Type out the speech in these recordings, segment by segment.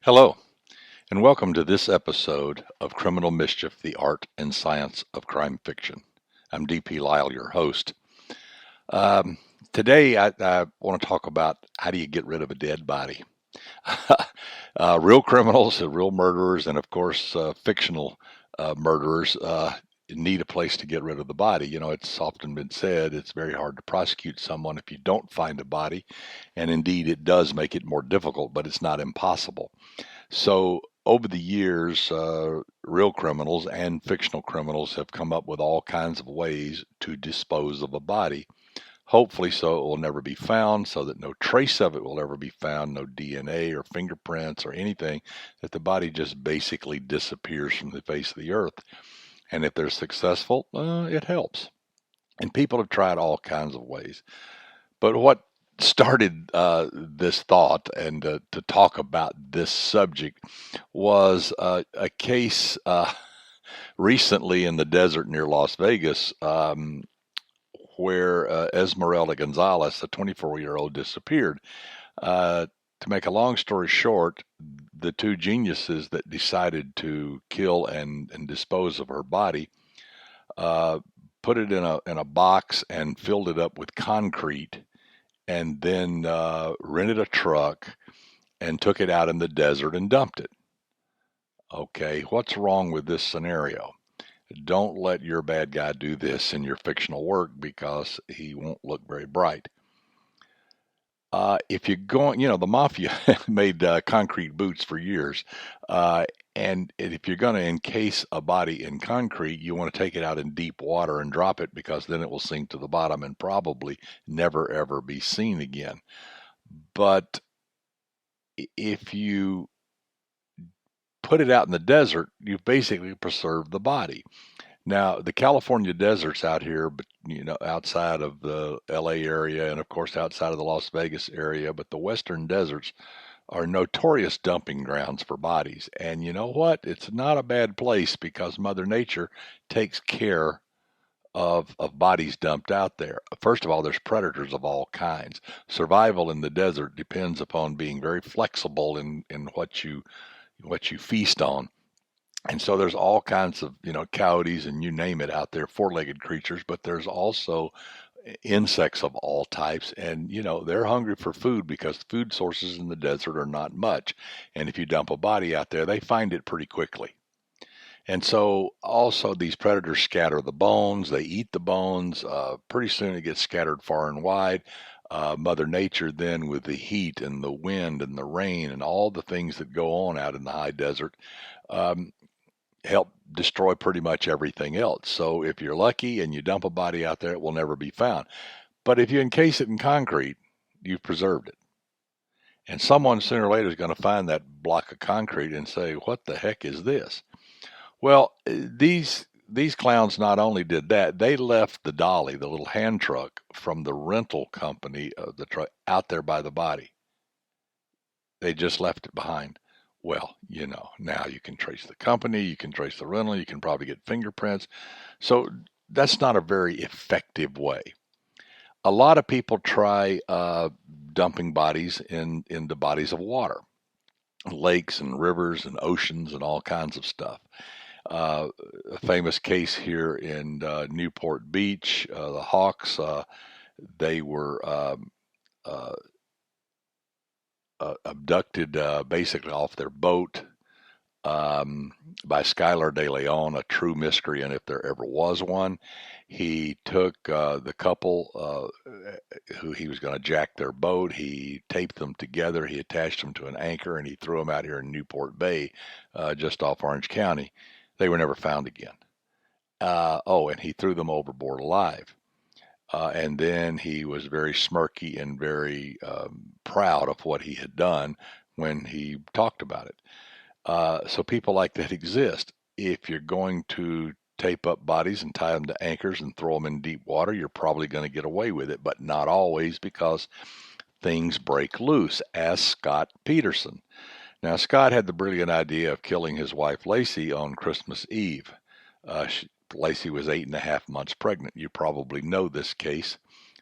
Hello, and welcome to this episode of Criminal Mischief, the Art and Science of Crime Fiction. I'm DP Lyle, your host. Um, Today, I want to talk about how do you get rid of a dead body. Real criminals, real murderers, and of course, fictional murderers need a place to get rid of the body. You know, it's often been said it's very hard to prosecute someone if you don't find a body, and indeed, it does make it more difficult, but it's not impossible. So over the years, real criminals and fictional criminals have come up with all kinds of ways to dispose of a body. Hopefully, so it will never be found, so that no trace of it will ever be found, no DNA or fingerprints or anything, that the body just basically disappears from the face of the earth. And if they're successful, it helps. And people have tried all kinds of ways. But what started this thought and to talk about this subject was a case recently in the desert near Las Vegas where Esmeralda Gonzalez, a 24-year-old, disappeared. Uh, to make a long story short, the two geniuses that decided to kill and dispose of her body uh, put it in a box and filled it up with concrete and then rented a truck and took it out in the desert and dumped it. Okay, what's wrong with this scenario? Don't let your bad guy do this in your fictional work because he won't look very bright. If you're going, the mafia made concrete boots for years. Uh, and if you're going to encase a body in concrete, you want to take it out in deep water and drop it because then it will sink to the bottom and probably never ever be seen again. But if you put it out in the desert, you've basically preserved the body. Now, the California deserts out here, but outside of the LA area and of course outside of the Las Vegas area, but the western deserts are notorious dumping grounds for bodies. And you know what? It's not a bad place because Mother Nature takes care of bodies dumped out there. First of all, there's predators of all kinds. Survival in the desert depends upon being very flexible in what you feast on. And so there's all kinds of, coyotes and you name it out there, four-legged creatures, but there's also insects of all types. And, they're hungry for food because food sources in the desert are not much. And if you dump a body out there, they find it pretty quickly. And so also these predators scatter the bones, they eat the bones. Pretty soon it gets scattered far and wide. Mother Nature then with the heat and the wind and the rain and all the things that go on out in the high desert, um, help destroy pretty much everything else. So if you're lucky and you dump a body out there, it will never be found. But if you encase it in concrete, you've preserved it. And someone sooner or later is going to find that block of concrete and say, "What the heck is this?" Well, these clowns not only did that, they left the dolly, the little hand truck from the rental company of the truck out there by the body. They just left it behind. Well, now you can trace the company, you can trace the rental, you can probably get fingerprints. So that's not a very effective way. A lot of people try dumping bodies in the bodies of water, lakes and rivers and oceans and all kinds of stuff. A famous case here in Newport Beach, the Hawks, they were uh, abducted basically off their boat by Skylar De Leon, a true miscreant if there ever was one. He took the couple who he was going to jack their boat. He taped them together. He attached them to an anchor and he threw them out here in Newport Bay, just off Orange County. They were never found again. And he threw them overboard alive. And then he was very smirky and very proud of what he had done when he talked about it. So people like that exist. If you're going to tape up bodies and tie them to anchors and throw them in deep water, you're probably going to get away with it, but not always because things break loose. Ask Scott Peterson. Now, Scott had the brilliant idea of killing his wife Lacey on Christmas Eve. Lacey was 8.5 months pregnant. You probably know this case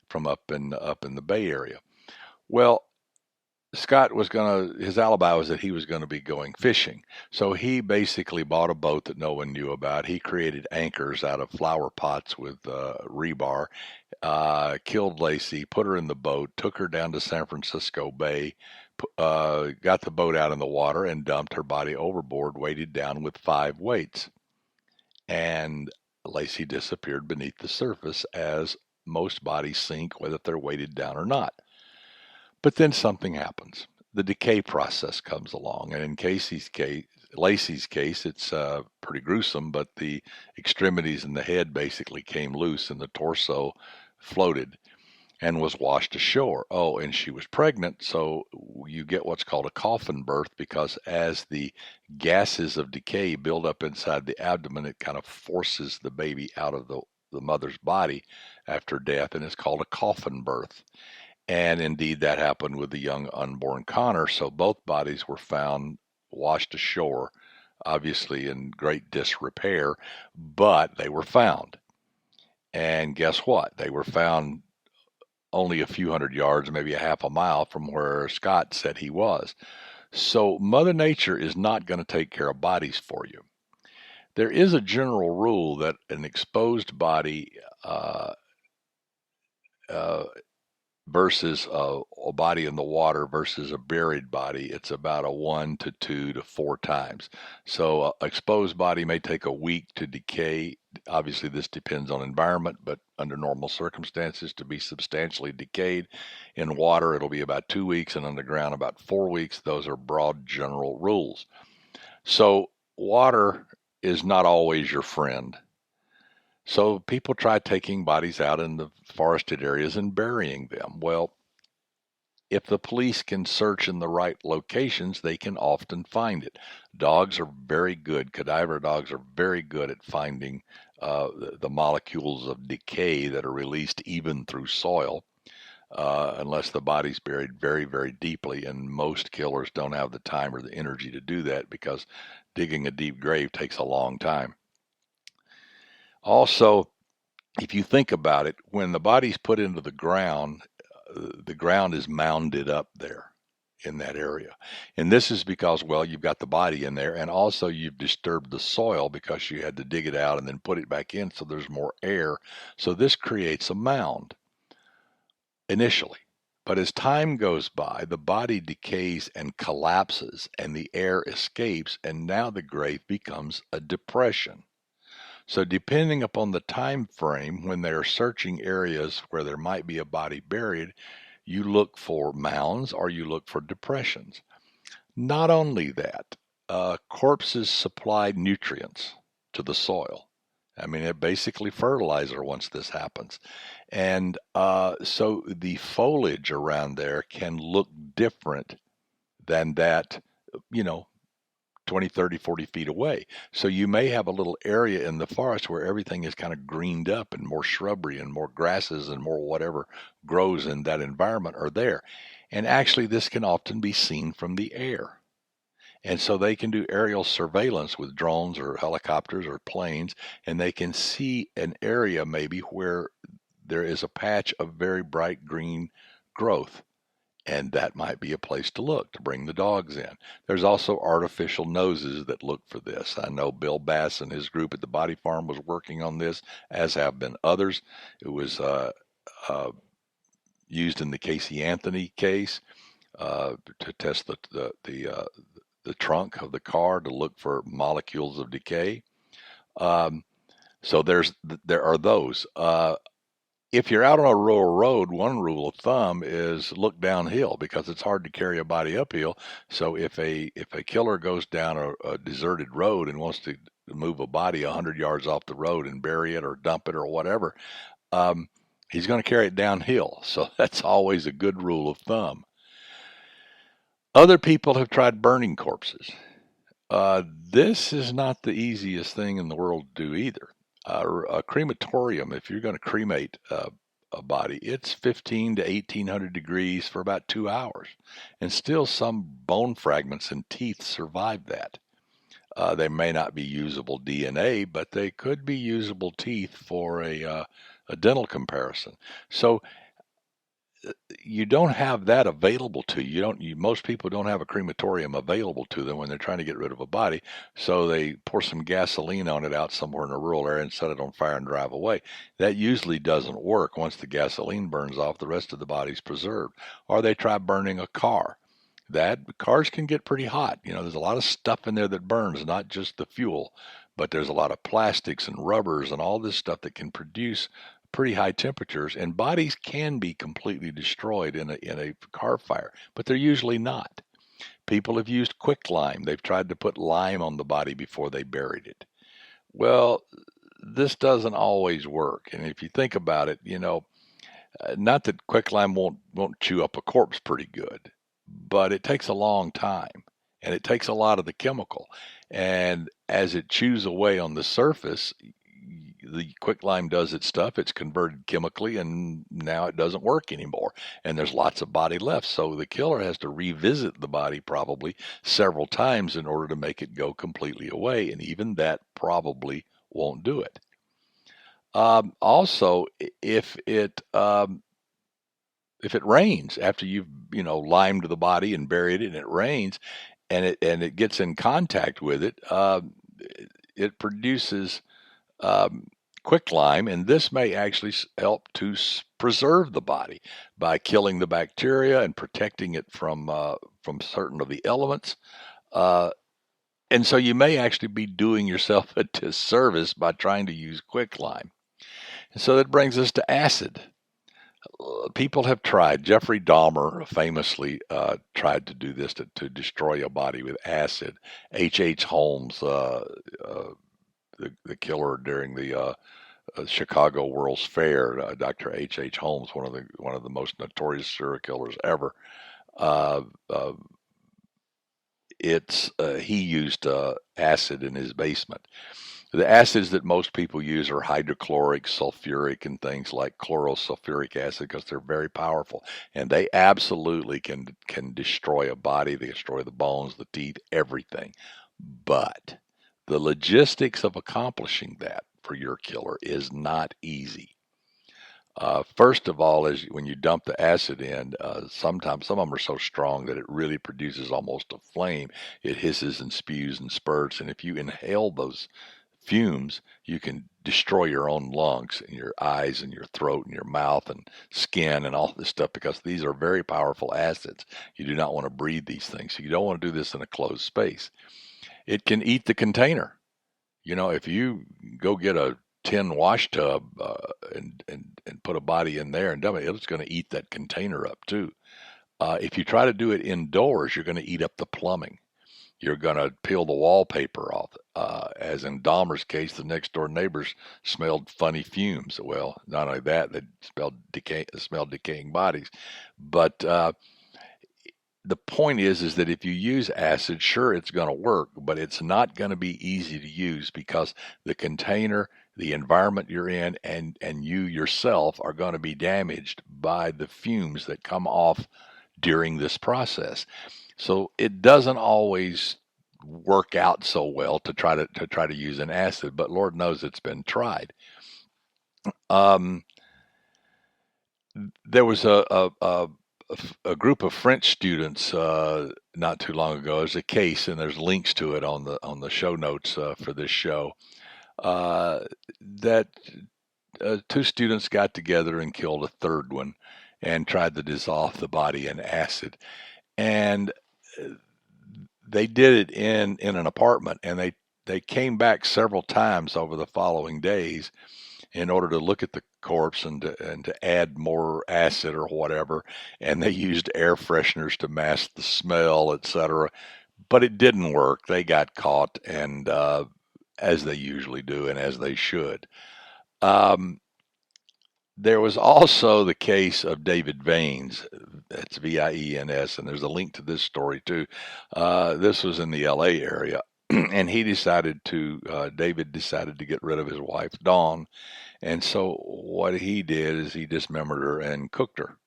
from up in the Bay Area. Well, Scott was his alibi was that he was going to be going fishing. So he basically bought a boat that no one knew about. He created anchors out of flower pots with rebar, killed Lacey, put her in the boat, took her down to San Francisco Bay, got the boat out in the water and dumped her body overboard, weighted down with 5 weights. And Lacey disappeared beneath the surface as most bodies sink, whether they're weighted down or not. But then something happens. The decay process comes along, and in Lacey's case, it's pretty gruesome. But the extremities and the head basically came loose, and the torso floated and was washed ashore. Oh, and she was pregnant, so you get what's called a coffin birth, because as the gases of decay build up inside the abdomen, it kind of forces the baby out of the mother's body after death, and it's called a coffin birth. And indeed, that happened with the young unborn Connor. So both bodies were found washed ashore, obviously in great disrepair, but they were found. And guess what? They were found only a few hundred yards, maybe a half a mile from where Scott said he was. So Mother Nature is not going to take care of bodies for you. There is a general rule that an exposed body versus a body in the water versus a buried body, it's about a 1 to 2 to 4 times. So exposed body may take a week to decay. Obviously, this depends on environment, but under normal circumstances, to be substantially decayed. In water, it'll be about 2 weeks, and underground, about 4 weeks. Those are broad general rules. So water is not always your friend. So people try taking bodies out in the forested areas and burying them. Well, if the police can search in the right locations, they can often find it. Dogs are very good. Cadaver dogs are very good at finding the molecules of decay that are released even through soil, unless the body's buried very, very deeply. And most killers don't have the time or the energy to do that, because digging a deep grave takes a long time. Also, if you think about it, when the body's put into the ground is mounded up there in that area. And this is because, well, you've got the body in there, and also you've disturbed the soil because you had to dig it out and then put it back in, so there's more air. So this creates a mound initially. But as time goes by, the body decays and collapses, and the air escapes, and now the grave becomes a depression. So depending upon the time frame when they're searching areas where there might be a body buried, you look for mounds or you look for depressions. Not only that, corpses supply nutrients to the soil. I mean, it basically fertilizer once this happens. And so the foliage around there can look different than that, you know, 20, 30, 40 feet away. So you may have a little area in the forest where everything is kind of greened up, and more shrubbery and more grasses and more whatever grows in that environment are there. And actually, this can often be seen from the air. And so they can do aerial surveillance with drones or helicopters or planes, and they can see an area maybe where there is a patch of very bright green growth. And that might be a place to look to bring the dogs in. There's also artificial noses that look for this. I know Bill Bass and his group at the Body Farm was working on this, as have been others. It was used in the Casey Anthony case to test the trunk of the car to look for molecules of decay. So there are those. If you're out on a rural road, one rule of thumb is look downhill, because it's hard to carry a body uphill. So if a killer goes down a deserted road and wants to move a body 100 yards off the road and bury it or dump it or whatever, he's going to carry it downhill. So that's always a good rule of thumb. Other people have tried burning corpses. This is not the easiest thing in the world to do either. A crematorium, if you're going to cremate a body, it's 15 to 1800 degrees for about 2 hours, and still some bone fragments and teeth survive that. They may not be usable DNA, but they could be usable teeth for a dental comparison. So you don't have that available to you. Most people don't have a crematorium available to them when they're trying to get rid of a body. So they pour some gasoline on it out somewhere in a rural area and set it on fire and drive away. That usually doesn't work. Once the gasoline burns off, the rest of the body's preserved. Or they try burning a car. That cars can get pretty hot. There's a lot of stuff in there that burns, not just the fuel, but there's a lot of plastics and rubbers and all this stuff that can produce pretty high temperatures, and bodies can be completely destroyed in a car fire, but they're usually not. People have used quicklime. They've tried to put lime on the body before they buried it. Well, this doesn't always work. And if you think about it, not that quicklime won't chew up a corpse pretty good, but it takes a long time and it takes a lot of the chemical. And as it chews away on the surface, the quicklime does its stuff. It's converted chemically, and now it doesn't work anymore. And there's lots of body left. So the killer has to revisit the body probably several times in order to make it go completely away. And even that probably won't do it. Also, if it rains after you've limed the body and buried it, and it rains, and it gets in contact with it, it produces quicklime, and this may actually help to preserve the body by killing the bacteria and protecting it from certain of the elements. And so you may actually be doing yourself a disservice by trying to use quicklime. And so that brings us to acid. People have tried. Jeffrey Dahmer famously tried to do this to destroy a body with acid. H.H. Holmes, the killer during the Chicago World's Fair, Dr. H.H. Holmes, one of the most notorious serial killers ever. He used acid in his basement. The acids that most people use are hydrochloric, sulfuric, and things like chlorosulfuric acid because they're very powerful, and they absolutely can destroy a body. They destroy the bones, the teeth, everything. But the logistics of accomplishing that for your killer is not easy. First of all, is when you dump the acid in, sometimes some of them are so strong that it really produces almost a flame. It hisses and spews and spurts, and if you inhale those fumes, you can destroy your own lungs and your eyes and your throat and your mouth and skin and all this stuff because these are very powerful acids. You do not want to breathe these things. So you don't want to do this in a closed space. It can eat the container. If you go get a tin wash tub and put a body in there and dump it, it's going to eat that container up too. If you try to do it indoors, you're going to eat up the plumbing. You're going to peel the wallpaper off. As in Dahmer's case, the next door neighbors smelled funny fumes. Well, not only that, they smelled decaying bodies. But the point is that if you use acid, sure, it's going to work, but it's not going to be easy to use because the container, the environment you're in, and you yourself are going to be damaged by the fumes that come off during this process. So it doesn't always work out so well to try to use an acid, but Lord knows it's been tried. There was a group of French students not too long ago. There's a case, and there's links to it on the show notes for this show. That two students got together and killed a third one, and tried to dissolve the body in acid, and they did it in an apartment, and they came back several times over the following days in order to look at the corpse and to add more acid or whatever, and they used air fresheners to mask the smell, etc. But it didn't work. They got caught, and as they usually do, and as they should. There was also the case of David Vaines. That's Viens, and there's a link to this story too. This was in the LA area, and David decided to get rid of his wife, Dawn. And so what he did is he dismembered her and cooked her.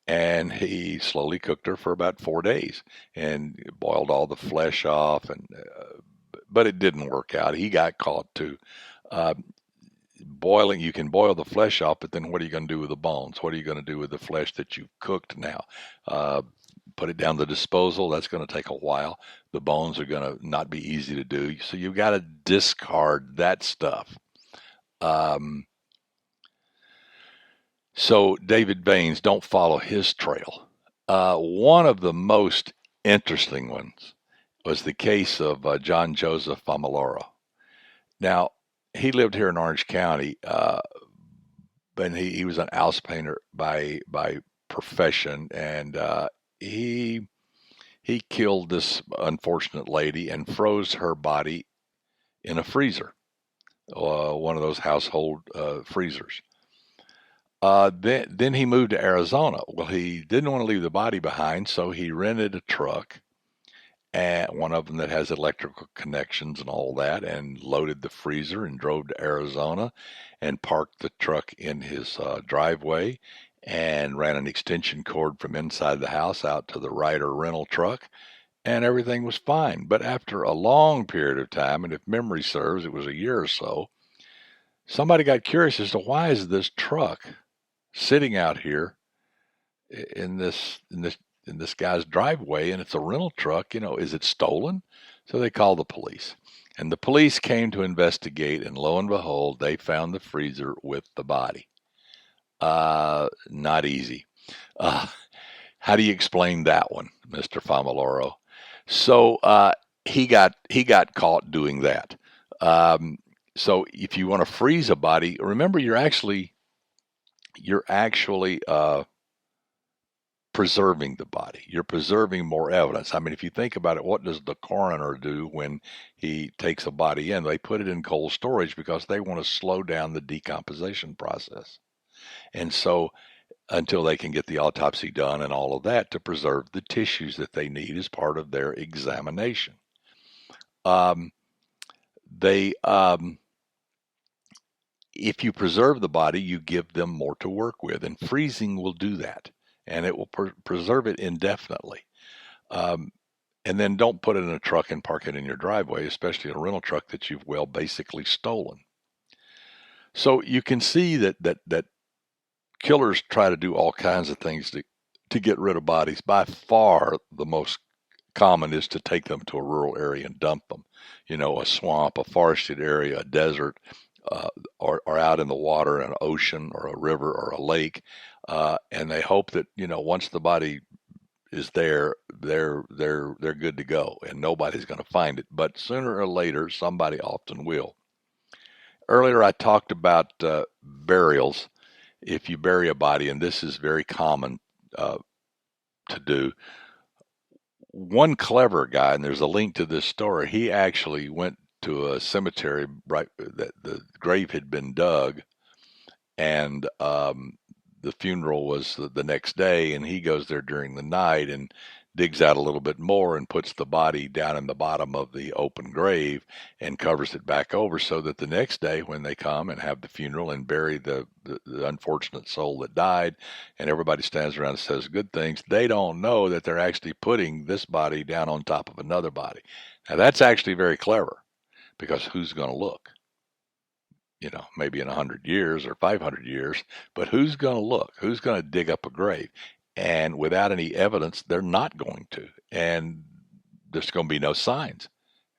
And he slowly cooked her for about 4 days and boiled all the flesh off. But it didn't work out. He got caught too. boiling, you can boil the flesh off, but then what are you going to do with the bones? What are you going to do with the flesh that you've cooked now? Uh, put it down the disposal. That's going to take a while. The bones are going to not be easy to do. So you've got to discard that stuff. Um, so David Baines, don't follow his trail. One of the most interesting ones was the case of John Joseph Famolaro. Now, he lived here in Orange County, but he was an house painter by profession, and he he killed this unfortunate lady and froze her body in a freezer, one of those household freezers. Then he moved to Arizona. Well, he didn't want to leave the body behind, so he rented a truck, and one of them that has electrical connections and all that, and loaded the freezer and drove to Arizona and parked the truck in his driveway and ran an extension cord from inside the house out to the Ryder rental truck, and everything was fine. But after a long period of time, and if memory serves, it was a year or so, somebody got curious as to why is this truck sitting out here in this guy's driveway, and it's a rental truck. Is it stolen? So they called the police, and the police came to investigate, and lo and behold, they found the freezer with the body. Not easy. Uh, how do you explain that one, Mr. Famolaro? So he got caught doing that. Um, so if you want to freeze a body, remember you're actually preserving the body. You're preserving more evidence. I mean, if you think about it, what does the coroner do when he takes a body in? They put it in cold storage because they want to slow down the decomposition process. And so until they can get the autopsy done and all of that to preserve the tissues that they need as part of their examination. Um, they If you preserve the body, you give them more to work with, and freezing will do that, and it will preserve it indefinitely. Um, and then don't put it in a truck and park it in your driveway, especially a rental truck that you've basically stolen. So you can see that killers try to do all kinds of things to get rid of bodies. By far, the most common is to take them to a rural area and dump them. A swamp, a forested area, a desert, or out in the water, an ocean or a river or a lake, and they hope that once the body is there, they're good to go, and nobody's going to find it. But sooner or later, somebody often will. Earlier, I talked about burials. If you bury a body, and this is very common to do, one clever guy, and there's a link to this story, he actually went to a cemetery right that the grave had been dug, and the funeral was the next day, and he goes there during the night and digs out a little bit more and puts the body down in the bottom of the open grave and covers it back over so that the next day when they come and have the funeral and bury the unfortunate soul that died, and everybody stands around and says good things, they don't know that they're actually putting this body down on top of another body. Now that's actually very clever, because who's going to look? Maybe in 100 years or 500 years, but who's going to look? Who's going to dig up a grave? And without any evidence, they're not going to. And there's going to be no signs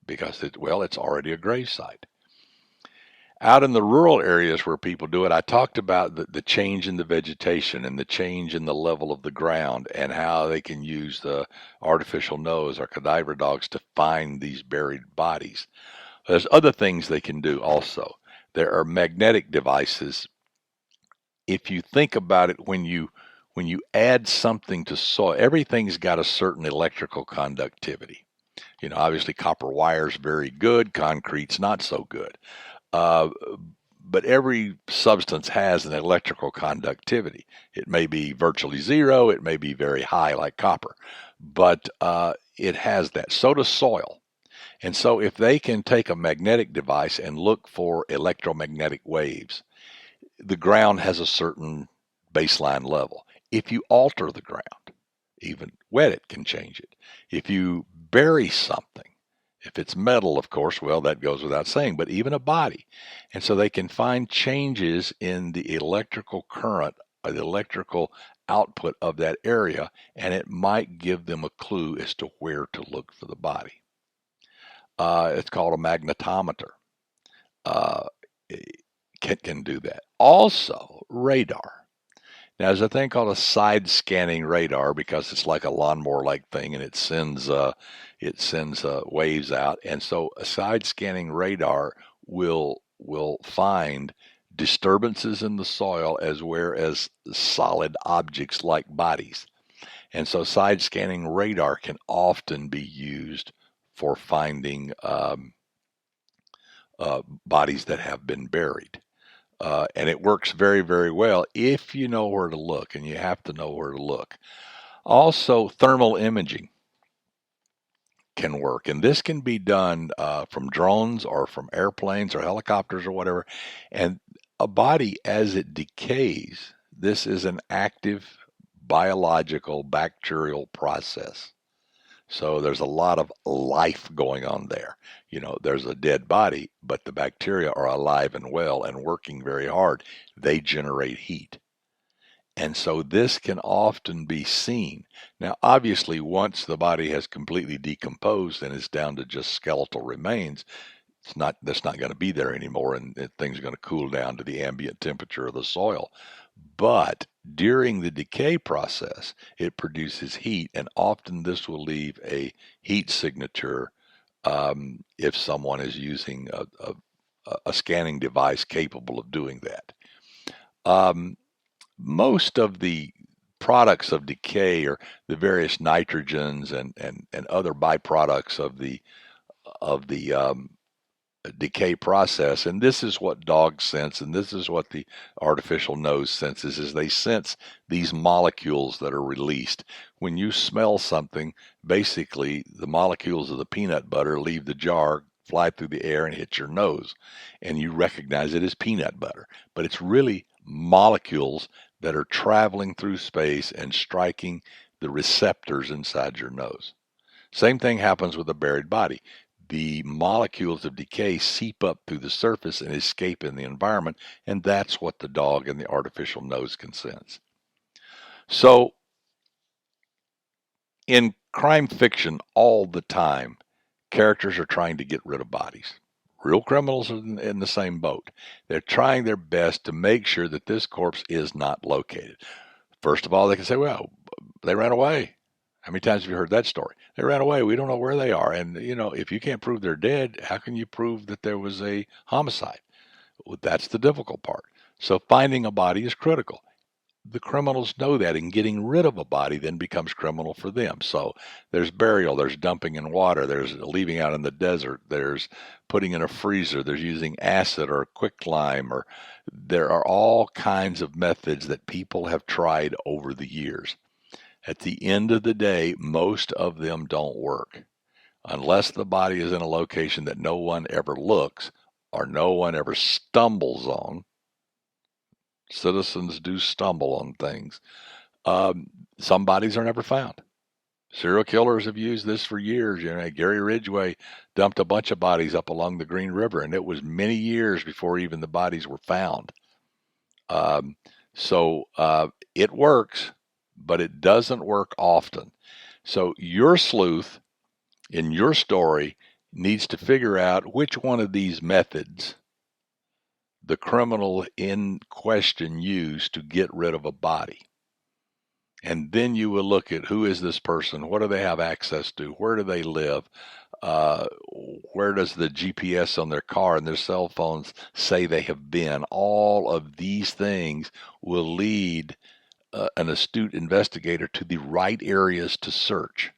because it's already a grave site. Out in the rural areas where people do it, I talked about the change in the vegetation and the change in the level of the ground and how they can use the artificial nose or cadaver dogs to find these buried bodies. There's other things they can do also. There are magnetic devices. If you think about it, when you add something to soil, everything's got a certain electrical conductivity. Obviously copper wire's very good, concrete's not so good. Uh, but every substance has an electrical conductivity. It may be virtually zero, it may be very high like copper, but it has that. So does soil. And so if they can take a magnetic device and look for electromagnetic waves, the ground has a certain baseline level. If you alter the ground, even wet it can change it. If you bury something, If it's metal, of course, well, that goes without saying, but even a body. And so they can find changes in the electrical current or the electrical output of that area, and it might give them a clue as to where to look for the body. It's called a magnetometer. Uh, can do that. Also, radar. Now, there's a thing called a side scanning radar because it's like a lawnmower like thing, and it sends waves out. And so, a side scanning radar will find disturbances in the soil as well as solid objects like bodies. And so, side scanning radar can often be used for finding bodies that have been buried. And it works very, very well if you know where to look, and you have to know where to look. Also, thermal imaging can work, and this can be done from drones or from airplanes or helicopters or whatever. And a body, as it decays, this is an active biological bacterial process. So there's a lot of life going on there. There's a dead body, but the bacteria are alive and well and working very hard. They generate heat. And so this can often be seen. Now, obviously, once the body has completely decomposed and is down to just skeletal remains, that's not going to be there anymore, and things are going to cool down to the ambient temperature of the soil. But during the decay process, it produces heat, and often this will leave a heat signature if someone is using a scanning device capable of doing that. Um, Most of the products of decay are the various nitrogens and other byproducts of the decay process. And this is what dogs sense, and this is what the artificial nose senses, is they sense these molecules that are released. When you smell something, basically the molecules of the peanut butter leave the jar, fly through the air, and hit your nose, and you recognize it as peanut butter. But it's really molecules that are traveling through space and striking the receptors inside your nose. Same thing happens with a buried body. The molecules of decay seep up through the surface and escape in the environment, and that's what the dog and the artificial nose can sense. So, in crime fiction, all the time, characters are trying to get rid of bodies. Real criminals are in the same boat. They're trying their best to make sure that this corpse is not located. First of all, they can say, well, they ran away. How many times have you heard that story? They ran away. We don't know where they are. And, if you can't prove they're dead, how can you prove that there was a homicide? Well, that's the difficult part. So finding a body is critical. The criminals know that, and getting rid of a body then becomes criminal for them. So there's burial, there's dumping in water, there's leaving out in the desert, there's putting in a freezer, there's using acid or quicklime, or there are all kinds of methods that people have tried over the years. At the end of the day, most of them don't work unless the body is in a location that no one ever looks or no one ever stumbles on. Citizens do stumble on things. Some bodies are never found. Serial killers have used this for years. Gary Ridgway dumped a bunch of bodies up along the Green River, and it was many years before even the bodies were found. So it works, but it doesn't work often. So your sleuth in your story needs to figure out which one of these methods the criminal in question used to get rid of a body. And then you will look at who is this person, what do they have access to, where do they live, uh, where does the GPS on their car and their cell phones say they have been. All of these things will lead an astute investigator to the right areas to search.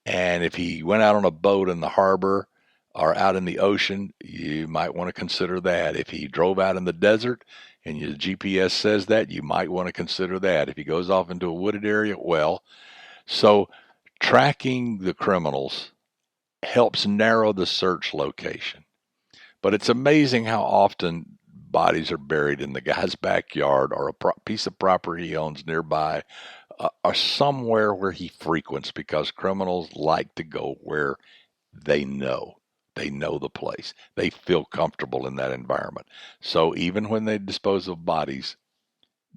And if he went out on a boat in the harbor or out in the ocean, you might want to consider that. If he drove out in the desert and your GPS says that, you might want to consider that. If he goes off into a wooded area, well, so tracking the criminals helps narrow the search location. But it's amazing how often bodies are buried in the guy's backyard or a piece of property he owns nearby, or somewhere where he frequents, because criminals like to go where they know. They know the place. They feel comfortable in that environment. So even when they dispose of bodies,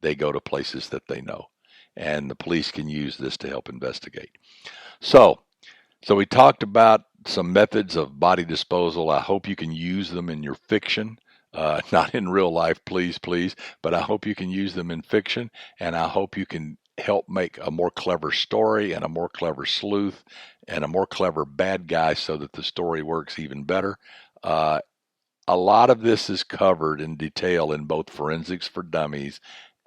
they go to places that they know. And the police can use this to help investigate. So, so we talked about some methods of body disposal. I hope you can use them in your fiction. Not in real life, please, please, but I hope you can use them in fiction, and I hope you can help make a more clever story and a more clever sleuth and a more clever bad guy so that the story works even better. Uh, a lot of this is covered in detail in both Forensics for Dummies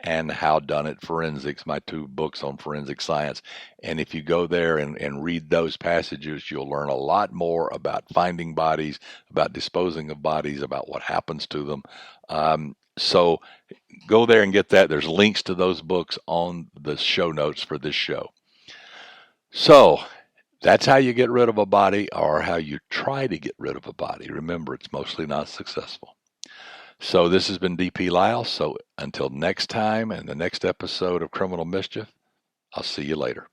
and How Done It Forensics, my two books on forensic science. And if you go there and read those passages, you'll learn a lot more about finding bodies, about disposing of bodies, about what happens to them. So go there and get that. There's links to those books on the show notes for this show. So that's how you get rid of a body, or how you try to get rid of a body. Remember, it's mostly not successful. So this has been DP Lyle. So until next time and the next episode of Criminal Mischief, I'll see you later.